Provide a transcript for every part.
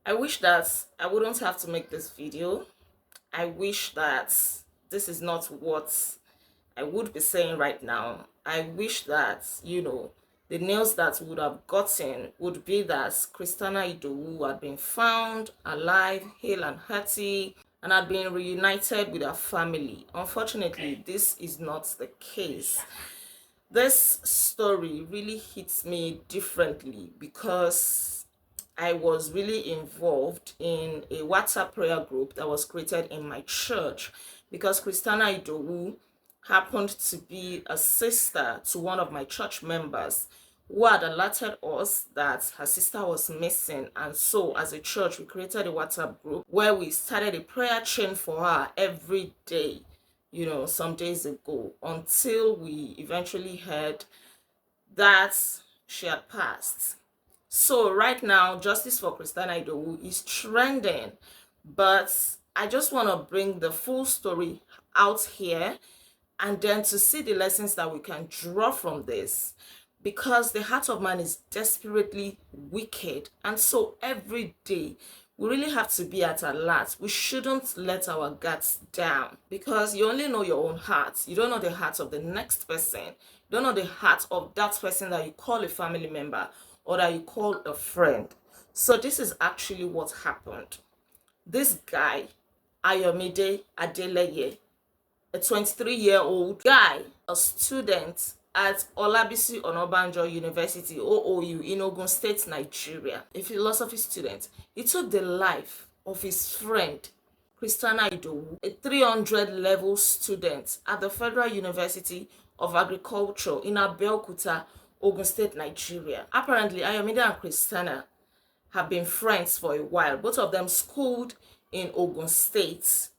I wish that I wouldn't have to make this video. I wish that this is not what I would be saying right now. I wish that, the news that we would have gotten would be that Christianah Idowu had been found alive, hale and hearty, and had been reunited with her family. Unfortunately, this is not the case. This story really hits me differently because I was really involved in a WhatsApp prayer group that was created in my church because Christianah Idowu happened to be a sister to one of my church members who had alerted us that her sister was missing. And so as a church, we created a WhatsApp group where we started a prayer chain for her every day, some days ago, until we eventually heard that she had passed. So right now, Justice for Christianah Idowu is trending, but I just want to bring the full story out here and then to see the lessons that we can draw from this, because the heart of man is desperately wicked. And so every day we really have to be at alert. We shouldn't let our guards down, because you only know your own heart. You don't know the heart of the next person. You don't know the heart of that person that you call a family member or that you call a friend. So this is actually what happened. This guy, Ayomide Adeleye, a 23-year-old guy, a student at Olabisi Onabanjo University, OOU, in Ogun State, Nigeria, a philosophy student. He took the life of his friend, Christianah Idowu, a 300 level student at the Federal University of Agriculture in Abeokuta, Ogun State, Nigeria. Apparently, Ayomide and Christianah have been friends for a while. Both of them schooled in Ogun State,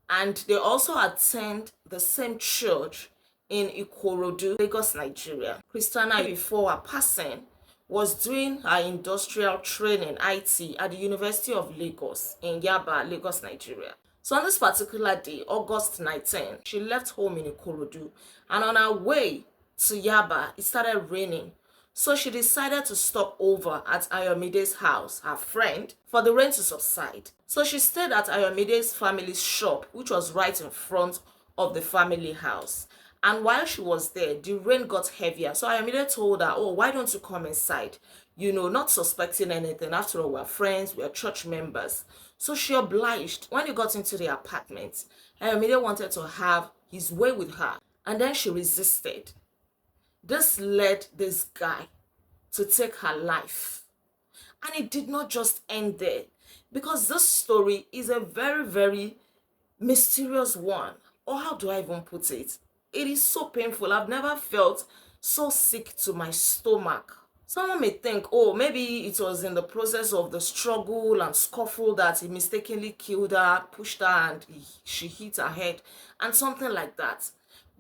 and they also attend the same church in Ikorodu, Lagos, Nigeria. Christianah, before her passing, was doing her industrial training, IT, at the University of Lagos in Yaba, Lagos, Nigeria. So on this particular day, August 19, she left home in Ikorodu, and on her way to Yaba, it started raining. So she decided to stop over at Ayomide's house, her friend, for the rain to subside. So she stayed at Ayomide's family's shop, which was right in front of the family house. And while she was there, the rain got heavier. So Ayomide told her, oh, why don't you come inside? Not suspecting anything. After all, we're friends, we're church members. So she obliged. When he got into the apartment, Ayomide wanted to have his way with her. And then she resisted. This led this guy to take her life. And it did not just end there, because this story is a very, very mysterious one. Or how do I even put it? It is so painful. I've never felt so sick to my stomach. Someone may think, oh, maybe it was in the process of the struggle and scuffle that he mistakenly killed her, pushed her, and she hit her head, and something like that.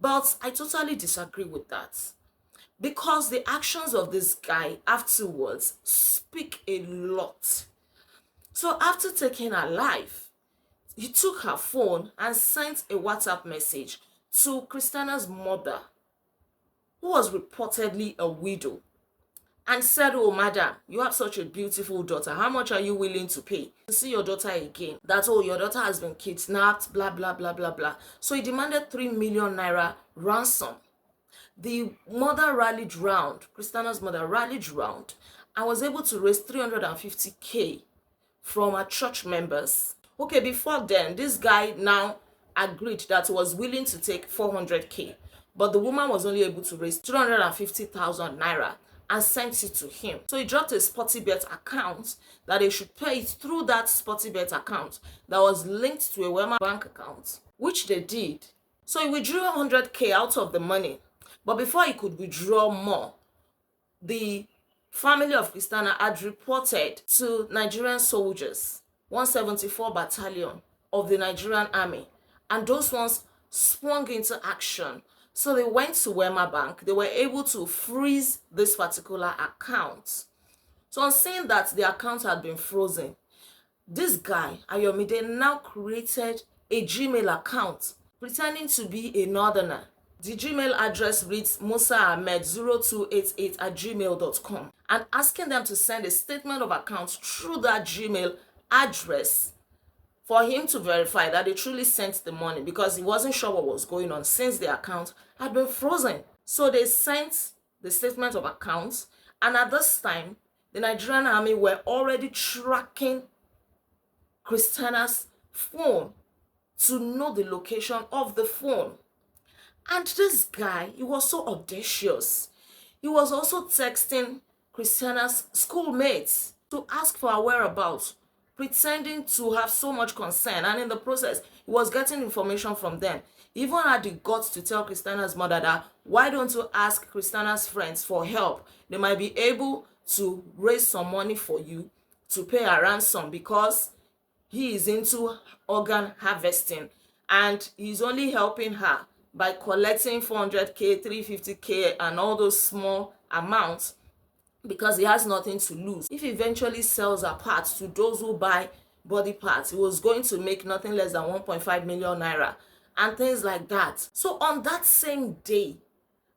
But I totally disagree with that, because the actions of this guy afterwards speak a lot. So after taking her life, he took her phone and sent a WhatsApp message to Christianah's mother, who was reportedly a widow, and said, oh, madam, you have such a beautiful daughter. How much are you willing to pay to see your daughter again? That, oh, your daughter has been kidnapped, blah, blah, blah, blah, blah. So he demanded 3 million naira ransom. The mother rallied round, Christianah's mother rallied round, and was able to raise 350K from her church members. Okay, before then, this guy now agreed that he was willing to take 400K, but the woman was only able to raise 350,000 naira and sent it to him. So he dropped a Sportybet account that they should pay it through that Sportybet account that was linked to a Wema bank account, which they did. So he withdrew 100K out of the money. But before he could withdraw more, the family of Christianah had reported to Nigerian soldiers, 174 Battalion of the Nigerian Army, and those ones sprung into action. So they went to Wema Bank. They were able to freeze this particular account. So on seeing that the account had been frozen, this guy, Ayomide, now created a Gmail account pretending to be a northerner. The Gmail address reads musaahmed0288@gmail.com, and asking them to send a statement of account through that Gmail address for him to verify that they truly sent the money, because he wasn't sure what was going on since the account had been frozen. So they sent the statement of accounts, and at this time, the Nigerian army were already tracking Christianah's phone to know the location of the phone. And this guy, he was so audacious. He was also texting Christianah's schoolmates to ask for her whereabouts, pretending to have so much concern, and in the process, he was getting information from them. He even had the guts to tell Christianah's mother that, why don't you ask Christianah's friends for help? They might be able to raise some money for you to pay a ransom, because he is into organ harvesting and he's only helping her by collecting 400k, 350k and all those small amounts, because he has nothing to lose. If he eventually sells her parts to those who buy body parts, he was going to make nothing less than 1.5 million naira and things like that. So on that same day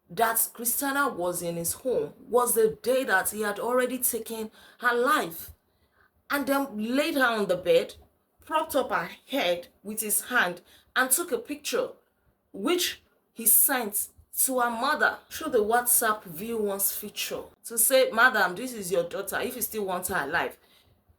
that Christianah was in his home was the day that he had already taken her life, and then laid her on the bed, propped up her head with his hand, and took a picture, which he sent to her mother through the WhatsApp View Once feature to say, "Madam, this is your daughter, if you still want her alive,"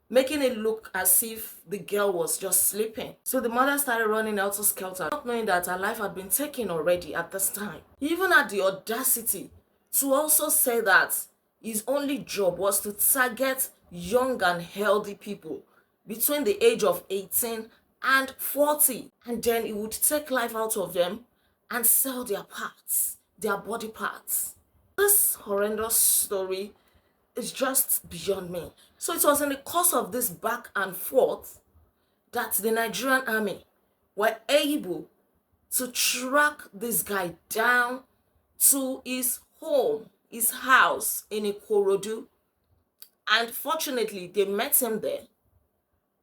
making it look as if the girl was just sleeping. So the mother started running helter skelter, not knowing that her life had been taken already at this time. He even had the audacity to also say that his only job was to target young and healthy people between the age of 18 and 40, and then he would take life out of them and sell their parts, their body parts. This horrendous story is just beyond me. So it was in the course of this back and forth that the Nigerian army were able to track this guy down to his home, his house in Ikorodu. And fortunately, they met him there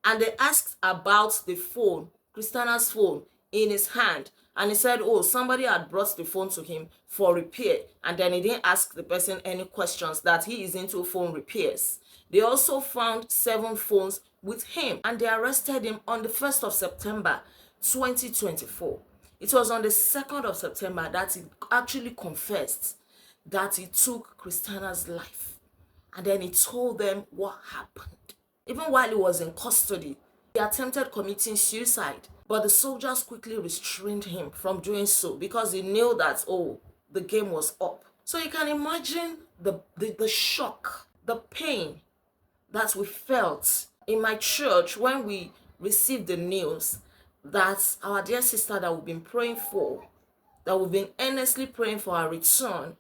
and they asked about the phone, Christianah's phone in his hand. And he said, oh, somebody had brought the phone to him for repair. And then he didn't ask the person any questions, that he is into phone repairs. They also found 7 phones with him, and they arrested him on the 1st of September, 2024. It was on the 2nd of September that he actually confessed that he took Christianah's life. And then he told them what happened. Even while he was in custody, he attempted committing suicide, but the soldiers quickly restrained him from doing so, because he knew that, oh, the game was up. So you can imagine the shock, the pain that we felt in my church when we received the news that our dear sister that we've been praying for, that we've been earnestly praying for her return,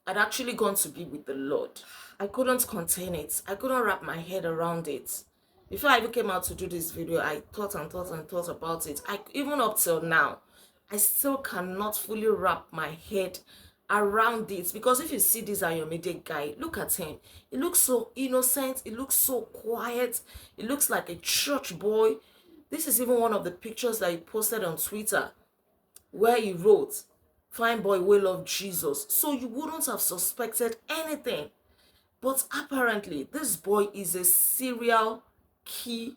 had actually gone to be with the Lord. I couldn't contain it. I couldn't wrap my head around it. Before I even came out to do this video, I thought about it. Even up till now, I still cannot fully wrap my head around it. Because if you see this Ayomide guy, look at him. He looks so innocent. He looks so quiet. He looks like a church boy. This is even one of the pictures that he posted on Twitter, where he wrote, "Fine boy, we love Jesus." So you wouldn't have suspected anything. But apparently, this boy is a serial key,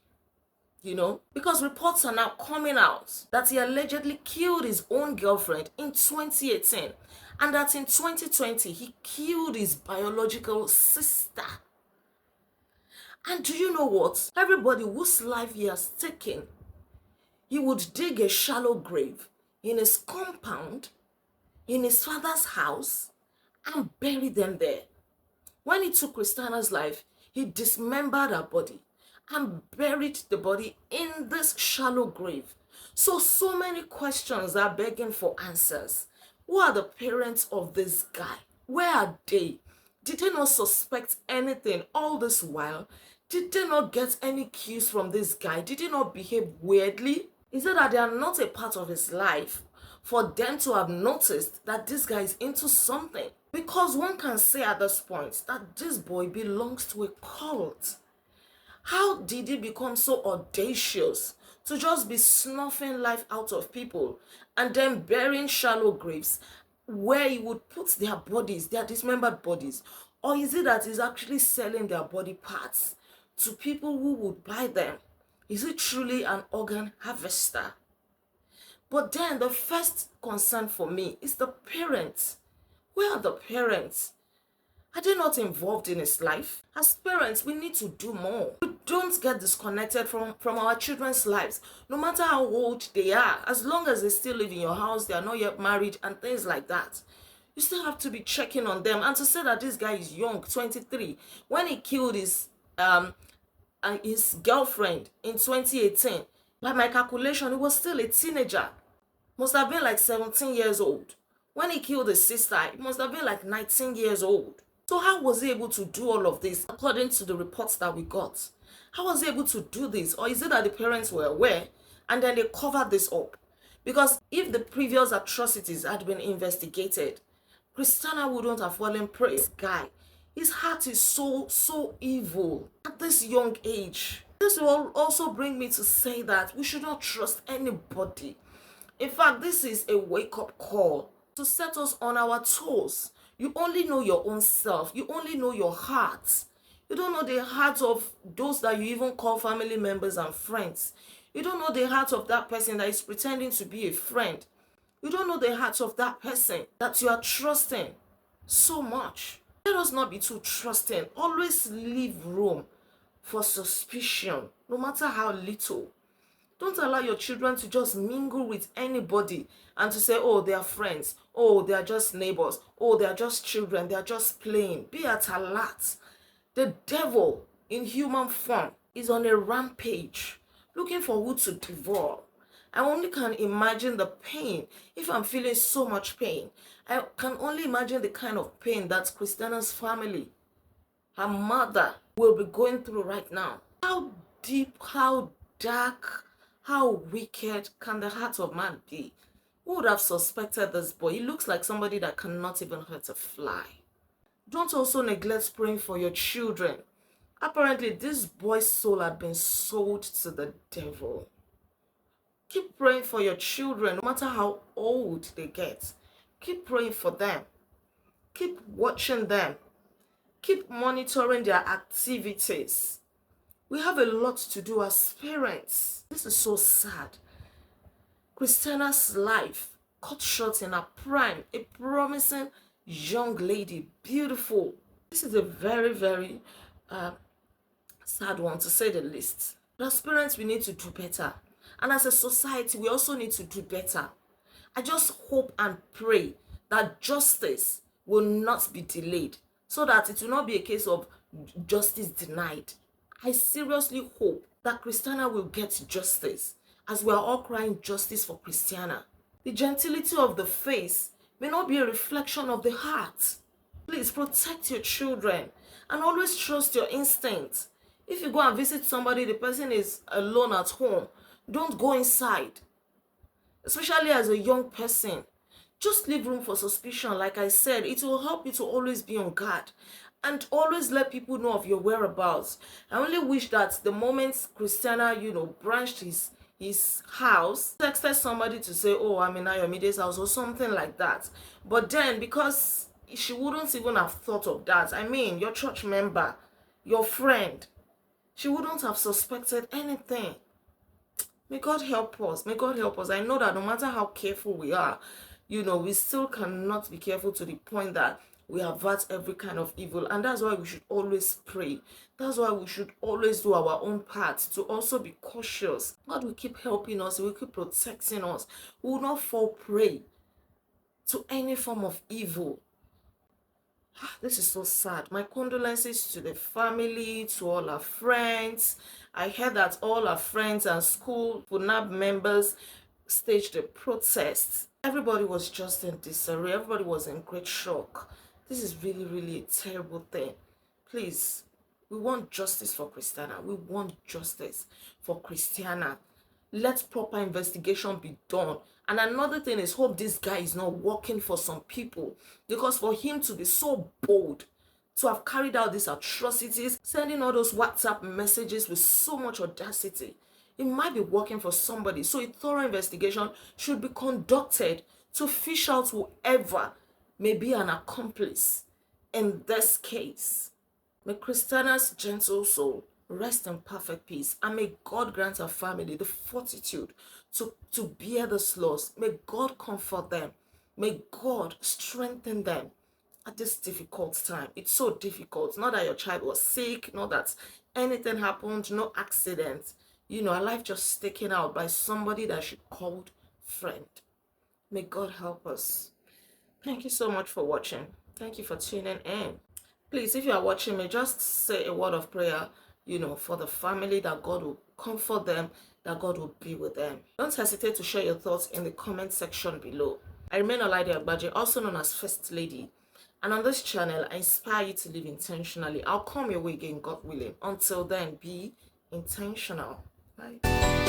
because reports are now coming out that he allegedly killed his own girlfriend in 2018, and that in 2020 he killed his biological sister. And do you know what? Everybody whose life he has taken, he would dig a shallow grave in his compound, in his father's house, and bury them there. When he took Christianah's life, he dismembered her body and buried the body in this shallow grave. So many questions are begging for answers. Who are the parents of this guy? Where are they? Did they not suspect anything all this while? Did they not get any cues from this guy? Did he not behave weirdly? Is it that they are not a part of his life for them to have noticed that this guy is into something? Because one can say at this point that this boy belongs to a cult. How did he become so audacious to just be snuffing life out of people and then burying shallow graves where he would put their bodies, their dismembered bodies? Or is it that he's actually selling their body parts to people who would buy them? Is it truly an organ harvester? But then the first concern for me is the parents. Where are the parents? Are they not involved in his life? As parents, we need to do more. We don't get disconnected from our children's lives, no matter how old they are. As long as they still live in your house, they are not yet married and things like that. You still have to be checking on them. And to say that this guy is young, 23, when he killed his girlfriend in 2018, by my calculation, he was still a teenager. Must have been like 17 years old. When he killed his sister, he must have been like 19 years old. So how was he able to do all of this according to the reports that we got? How was he able to do this? Or is it that the parents were aware and then they covered this up? Because if the previous atrocities had been investigated, Christianah wouldn't have fallen prey to this guy. His heart is so evil at this young age. This will also bring me to say that we should not trust anybody. In fact, this is a wake-up call to set us on our toes. You only know your own self. You only know your heart. You don't know the heart of those that you even call family members and friends. You don't know the heart of that person that is pretending to be a friend. You don't know the heart of that person that you are trusting so much. Let us not be too trusting. Always leave room for suspicion, no matter how little. Don't allow your children to just mingle with anybody and to say, oh, they are friends. Oh, they are just neighbors. Oh, they are just children. They are just playing. Be at alert. The devil in human form is on a rampage, looking for who to devour. I only can imagine the pain. If I'm feeling so much pain, I can only imagine the kind of pain that Christianah's family, her mother, will be going through right now. How deep, how dark, how wicked can the heart of man be? Who would have suspected this boy? He looks like somebody that cannot even hurt a fly. Don't also neglect praying for your children. Apparently, this boy's soul had been sold to the devil. Keep praying for your children, no matter how old they get. Keep praying for them. Keep watching them. Keep monitoring their activities. We have a lot to do as parents. This is so sad. Christianah's life cut short in her prime, a promising young lady, beautiful. This is a very, very sad one, to say the least. But as parents, we need to do better. And as a society, we also need to do better. I just hope and pray that justice will not be delayed, so that it will not be a case of justice denied. I seriously hope that Christianah will get justice, as we are all crying justice for Christianah. The gentility of the face may not be a reflection of the heart. Please protect your children and always trust your instincts. If you go and visit somebody, the person is alone at home, don't go inside. Especially as a young person, just leave room for suspicion. Like I said, it will help you to always be on guard and always let people know of your whereabouts. I only wish that the moment Christianah, branched his house, texted somebody to say, oh, I'm in Ayomide's house or something like that. But then, because she wouldn't even have thought of that, I mean, your church member, your friend, she wouldn't have suspected anything. May God help us. May God help us. I know that no matter how careful we are, we still cannot be careful to the point that we avert every kind of evil. And that's why we should always pray. That's why we should always do our own part to also be cautious. God will keep helping us. He will keep protecting us. We will not fall prey to any form of evil. This is so sad. My condolences to the family, to all our friends. I heard that all our friends and school FUNAB members staged a protest. Everybody was just in disarray. Everybody was in great shock. This is really, really a terrible thing. Please, we want justice for Christianah. We want justice for Christianah. Let proper investigation be done. And another thing is, hope this guy is not working for some people, because for him to be so bold to have carried out these atrocities, sending all those WhatsApp messages with so much audacity, it might be working for somebody. So a thorough investigation should be conducted to fish out whoever may be an accomplice in this case. May Christianah's gentle soul rest in perfect peace. And may God grant our family the fortitude to bear this loss. May God comfort them. May God strengthen them at this difficult time. It's so difficult. Not that your child was sick, not that anything happened, no accident. A life just taken out by somebody that she called friend. May God help us. Thank you so much for watching. Thank you for tuning in. Please, if you are watching me, just say a word of prayer, for the family, that God will comfort them, that God will be with them. Don't hesitate to share your thoughts in the comment section below. I remain lled Agbaje, also known as First Lady. And on this channel, I inspire you to live intentionally. I'll come your way again, God willing. Until then, be intentional. Bye.